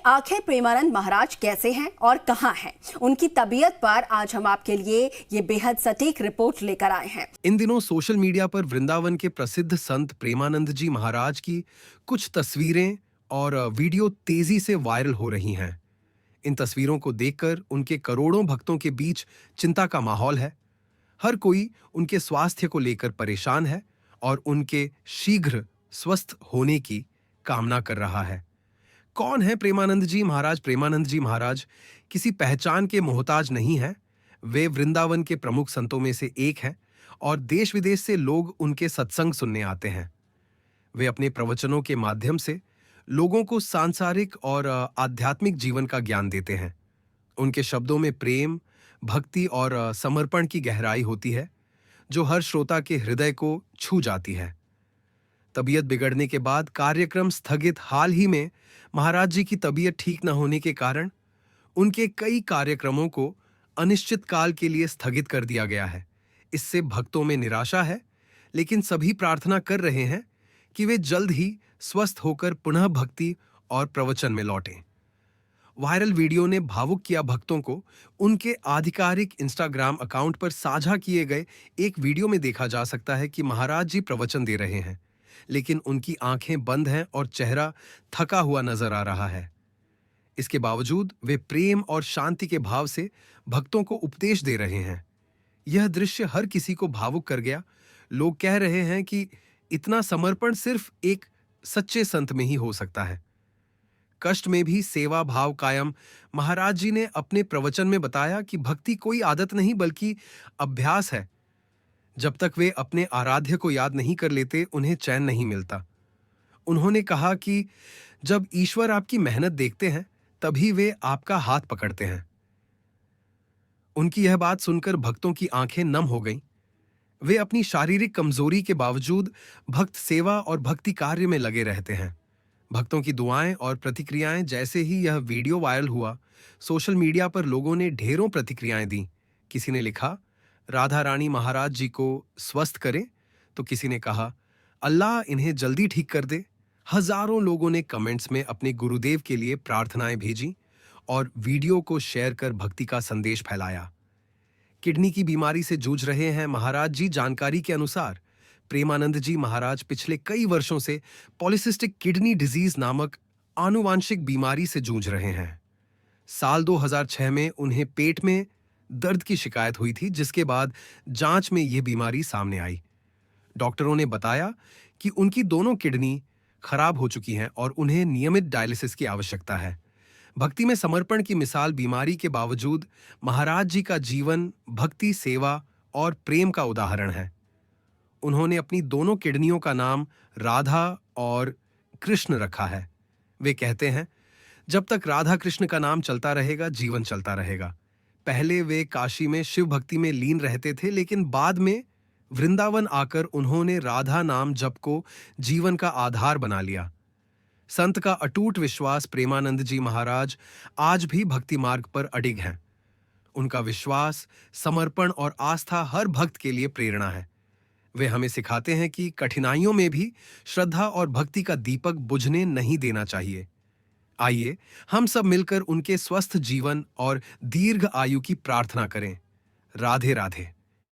आखिर प्रेमानंद महाराज कैसे हैं और कहां हैं, उनकी तबीयत पर आज हम आपके लिए ये बेहद सटीक रिपोर्ट लेकर आए हैं। इन दिनों सोशल मीडिया पर वृंदावन के प्रसिद्ध संत प्रेमानंद जी महाराज की कुछ तस्वीरें और वीडियो तेजी से वायरल हो रही हैं। इन तस्वीरों को देखकर उनके करोड़ों भक्तों के बीच चिंता का माहौल है। हर कोई उनके स्वास्थ्य को लेकर परेशान है और उनके शीघ्र स्वस्थ होने की कामना कर रहा है। कौन है प्रेमानंद जी महाराज? प्रेमानंद जी महाराज किसी पहचान के मोहताज नहीं हैं। वे वृंदावन के प्रमुख संतों में से एक हैं और देश विदेश से लोग उनके सत्संग सुनने आते हैं। वे अपने प्रवचनों के माध्यम से लोगों को सांसारिक और आध्यात्मिक जीवन का ज्ञान देते हैं। उनके शब्दों में प्रेम, भक्ति और समर्पण की गहराई होती है, जो हर श्रोता के हृदय को छू जाती है। तबीयत बिगड़ने के बाद कार्यक्रम स्थगित। हाल ही में महाराज जी की तबीयत ठीक न होने के कारण उनके कई कार्यक्रमों को अनिश्चित काल के लिए स्थगित कर दिया गया है। इससे भक्तों में निराशा है, लेकिन सभी प्रार्थना कर रहे हैं कि वे जल्द ही स्वस्थ होकर पुनः भक्ति और प्रवचन में लौटें। वायरल वीडियो ने भावुक किया भक्तों को। उनके आधिकारिक इंस्टाग्राम अकाउंट पर साझा किए गए एक वीडियो में देखा जा सकता है कि महाराज जी प्रवचन दे रहे हैं, लेकिन उनकी आंखें बंद हैं और चेहरा थका हुआ नजर आ रहा है। इसके बावजूद वे प्रेम और शांति के भाव से भक्तों को उपदेश दे रहे हैं। यह दृश्य हर किसी को भावुक कर गया। लोग कह रहे हैं कि इतना समर्पण सिर्फ एक सच्चे संत में ही हो सकता है। कष्ट में भी सेवा भाव कायम। महाराज जी ने अपने प्रवचन में बताया कि भक्ति कोई आदत नहीं बल्कि अभ्यास है। जब तक वे अपने आराध्य को याद नहीं कर लेते, उन्हें चैन नहीं मिलता। उन्होंने कहा कि जब ईश्वर आपकी मेहनत देखते हैं, तभी वे आपका हाथ पकड़ते हैं। उनकी यह बात सुनकर भक्तों की आंखें नम हो गईं। वे अपनी शारीरिक कमजोरी के बावजूद भक्त सेवा और भक्ति कार्य में लगे रहते हैं। भक्तों की दुआएं और प्रतिक्रियाएं। जैसे ही यह वीडियो वायरल हुआ, सोशल मीडिया पर लोगों ने ढेरों प्रतिक्रियाएं दी। किसी ने लिखा, राधा रानी महाराज जी को स्वस्थ करे, तो किसी ने कहा, अल्लाह इन्हें जल्दी ठीक कर दे। हजारों लोगों ने कमेंट्स में अपने गुरुदेव के लिए प्रार्थनाएं भेजी और वीडियो को शेयर कर भक्ति का संदेश फैलाया। किडनी की बीमारी से जूझ रहे हैं महाराज जी। जानकारी के अनुसार प्रेमानंद जी महाराज पिछले कई वर्षों से पॉलीसिस्टिक किडनी डिजीज नामक आनुवांशिक बीमारी से जूझ रहे हैं। साल 2006 में उन्हें पेट में दर्द की शिकायत हुई थी, जिसके बाद जांच में यह बीमारी सामने आई। डॉक्टरों ने बताया कि उनकी दोनों किडनी खराब हो चुकी हैं और उन्हें नियमित डायलिसिस की आवश्यकता है। भक्ति में समर्पण की मिसाल। बीमारी के बावजूद महाराज जी का जीवन भक्ति, सेवा और प्रेम का उदाहरण है। उन्होंने अपनी दोनों किडनियों का नाम राधा और कृष्ण रखा है। वे कहते हैं, जब तक राधा कृष्ण का नाम चलता रहेगा, जीवन चलता रहेगा। पहले वे काशी में शिव भक्ति में लीन रहते थे, लेकिन बाद में वृंदावन आकर उन्होंने राधा नाम जप को जीवन का आधार बना लिया। संत का अटूट विश्वास। प्रेमानंद जी महाराज आज भी भक्ति मार्ग पर अडिग हैं। उनका विश्वास, समर्पण और आस्था हर भक्त के लिए प्रेरणा है। वे हमें सिखाते हैं कि कठिनाइयों में भी श्रद्धा और भक्ति का दीपक बुझने नहीं देना चाहिए। आइए हम सब मिलकर उनके स्वस्थ जीवन और दीर्घ आयु की प्रार्थना करें। राधे राधे।